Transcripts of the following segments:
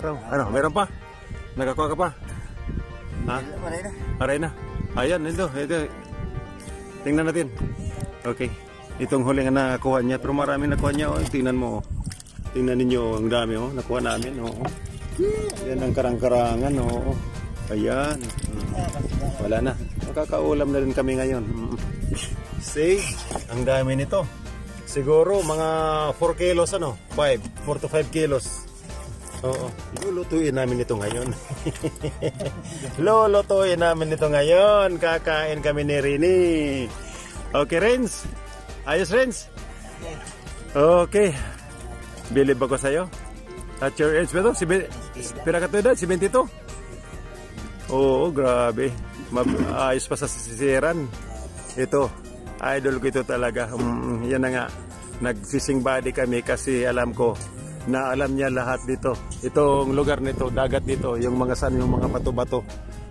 araw. Ano, meron pa? Nakakuha ka pa? Ha? Aray na. Ayan, ito. Tingnan natin. Okay. Itong huli nga nakuha niya. Pero marami nakuha niya. Oh. Tingnan mo. Tingnan ninyo. Ang dami. Oh. Nakuha namin. Oh. Yan ang karang-karangan. Oh. Ayan. Wala na. Makakaulam na rin kami ngayon. See? Ang dami nito. Siguro mga 4 kilos. 4 to 5 kilos. Oo. Lulutuin namin ito ngayon. Lulutuin namin ito ngayon. Kakain kami ni Rini. Okay, Renz? Ayos, Renz? Okay. Bilib ako sa'yo. At your age ba ito? Pira ka ito edad? 72? Oo, grabe. Ayos pa sa sisiran. Ito. Idol ko ito talaga. Yan na nga. Nagsising body kami kasi alam ko na alam niya lahat dito. Itong lugar nito, dagat dito, yung mga saan, yung mga bato-bato.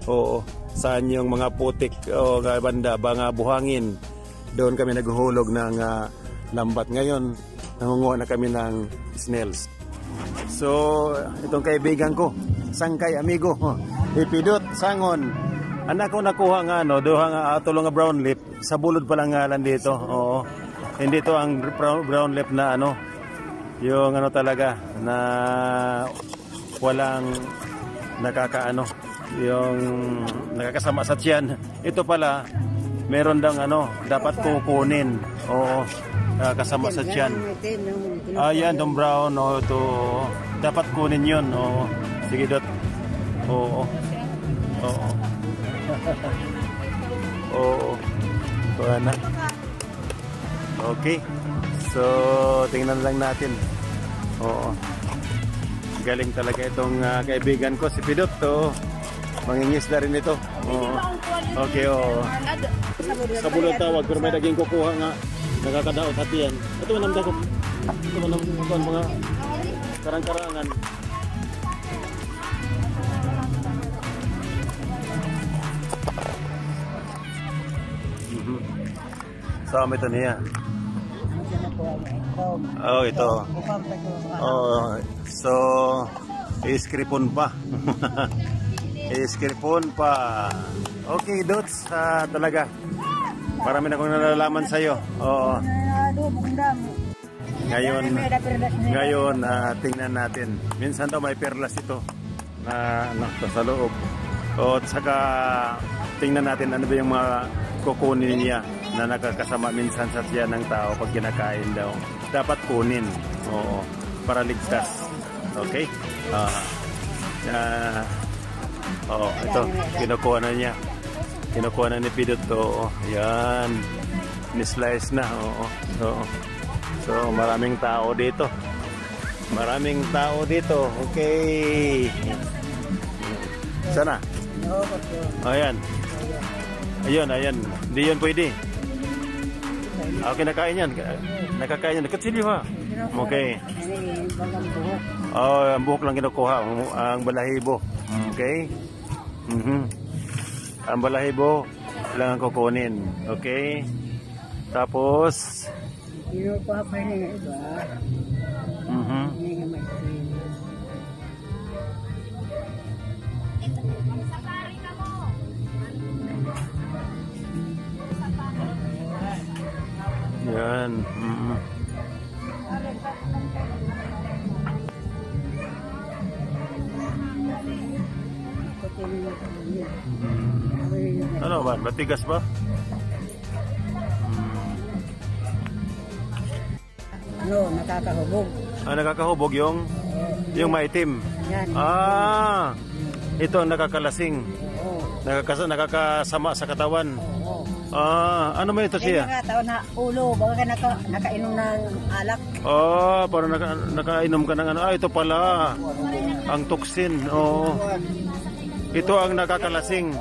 Oo, saan yung mga putik o banda, mga buhangin. Doon kami naghuhulog ng lambat. Ngayon, nangunguha na kami ng snails. So, itong kaibigan ko, Sangkay Amigo, Ipidot, Sangon. Anak ko nakuha nga, doha nga tulong nga brown lip. Sa bulod pa lang ngalan dito. Oo. Hindi to ang brown lip na yung talaga na walang yung nakakasama sa tiyan. Ito pala meron dang dapat kukunin. Oo, nakakasama sa tiyan. Ayan, tong brown, ito dapat kunin yun. Oo, sige dot. Oo. Oo. Oo. Ito na. Okay. So, tingnan lang natin. Oo. Galing talaga itong kaibigan ko, si Pidot. Mangingisda rin ito. Oo. Okay, oo. Sa bulot tawag, pero may naging kukuha nga. Nakakadaot hati yan. Ito manamda ko. Ito manamda ko mga karang-karangan. Sama ito niya. Oh, ito. Oh, so iskripon pa. Iskripon pa. Okay, Dots, talaga. Marami na akong nalalaman sa iyo. Oo. Ngayon tingnan natin. Minsan daw may perlas ito na sa loob. O saka tingnan natin ano ba yung mga kukunin niya na nakakasama minsan sa tiyan ng tao pag kinakain daw. Dapat kunin. Oo. Para ligtas. Okay? Ito. Kinukuha na niya. Kinukuha na ni Pidot to. Yan. Ni-slice na. Oo. So, maraming tao dito. Maraming tao dito. Okay. Sana? Ayan. Ayan. Hindi yun pwede. Kinakain yan. Nakakain yan. Katsilyo ha. Okay. Ang buhok lang kinukuha. Ang balahibo. Okay. Ang balahibo lang ang kukunin. Okay. Tapos kinukuha pa rin yung iba. yan. Ano ba? Matigas ba? Nakakahubog. Nakakahubog yung maitim. Yan. Ito ang nakakalasing. Nakakasama sa katawan. Ano man ito siya? Nakataon na ulo, baka nakainom ng alak. Parang nakainom ka ng ito pala ang toxin. Ito ang nakakalasing.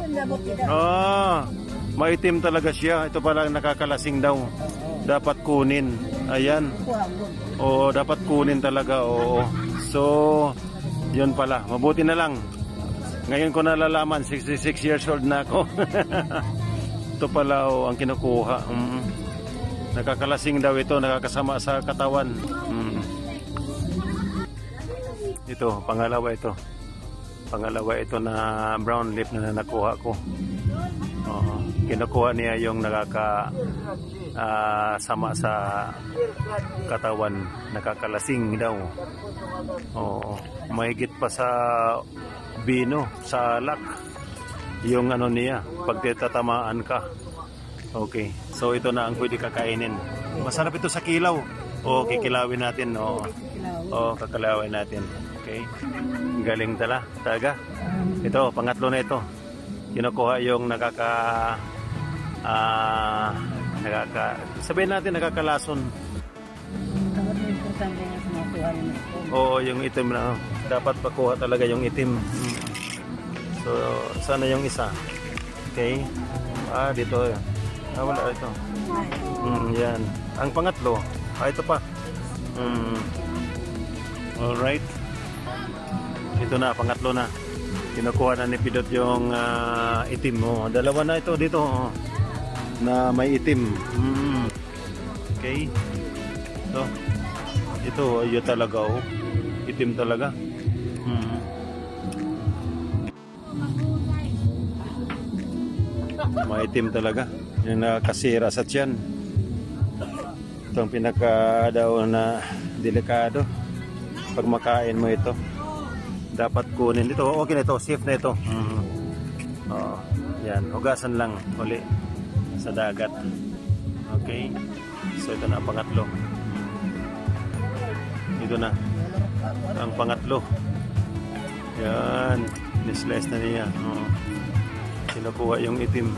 Maitim talaga siya. Ito pala ang nakakalasing daw. Dapat kunin. Ayan. Dapat kunin talaga. So, yun pala. Mabuti na lang. Ngayon ko nalalaman, 66 years old na ako. Ito pala ang kinukuha. Nakakalasing daw ito, nakakasama sa katawan. Ito, pangalawa ito. Pangalawa ito na brown leaf na nakuha ko. Kinukuha niya yung sama sa katawan, nakakalasing daw. Mahigit pa sa bino, sa alak. Yung ano niya, pag tatamaan ka. Okay, so ito na ang pwede kakainin. Masarap ito sa kilaw. Kikilawin natin. Kakalawin natin. Okay, galing talaga. Ito, pangatlo na ito. Kinukuha yung sabihin natin nakakalason. Yung itim na dapat pakuha talaga yung itim. So sana yung isa. Okay, dito wala ito. Yan ang pangatlo. Ito pa. Alright, ito na, pangatlo na. Kinukuha na ni Pidot yung itim. Dalawa na ito dito na may itim. Okay. Ito yun talaga. Itim talaga. Maitim talaga. Yung nakasira sa tiyan. Ito ang pinaka daw na delikado. Pag makain mo ito, dapat kunin ito. Okay na ito, safe na ito. Yan, hugasan lang uli sa dagat. Okay, so ito na ang pangatlo. Ito na ang pangatlo. Yan, nislice na niya. Kinukuha yung itim.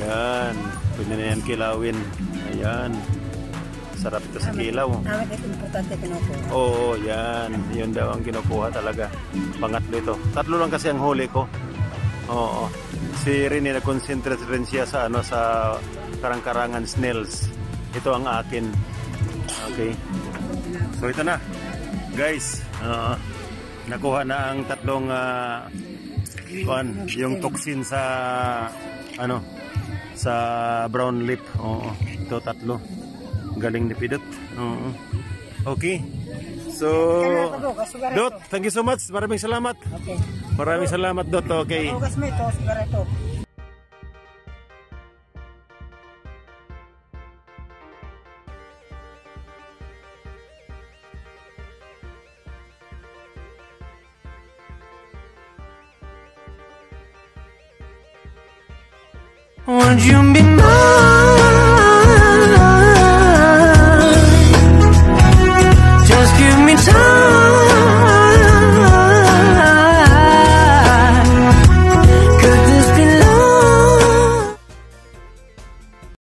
Yan, pwede na yan kilawin. Ayan, sarap ito sa kilaw. Importante kinukuha. Yan. Yun daw ang kinukuha talaga. Pangatlo ito. Tatlo lang kasi ang huli ko. Si Rene na-concentrate rin siya sa sa karang-karangan snails. Ito ang akin. Okay. So ito na. Guys, nakuha na ang tatlong yung toxin sa sa brown leaf. Ito tatlo. Galing ni Pidot. Okay. So, Dot, thank you so much. Maraming salamat. Okay. Maraming salamat, Dot. Okay. Hugas mo ito, sigareto. Would you be mine?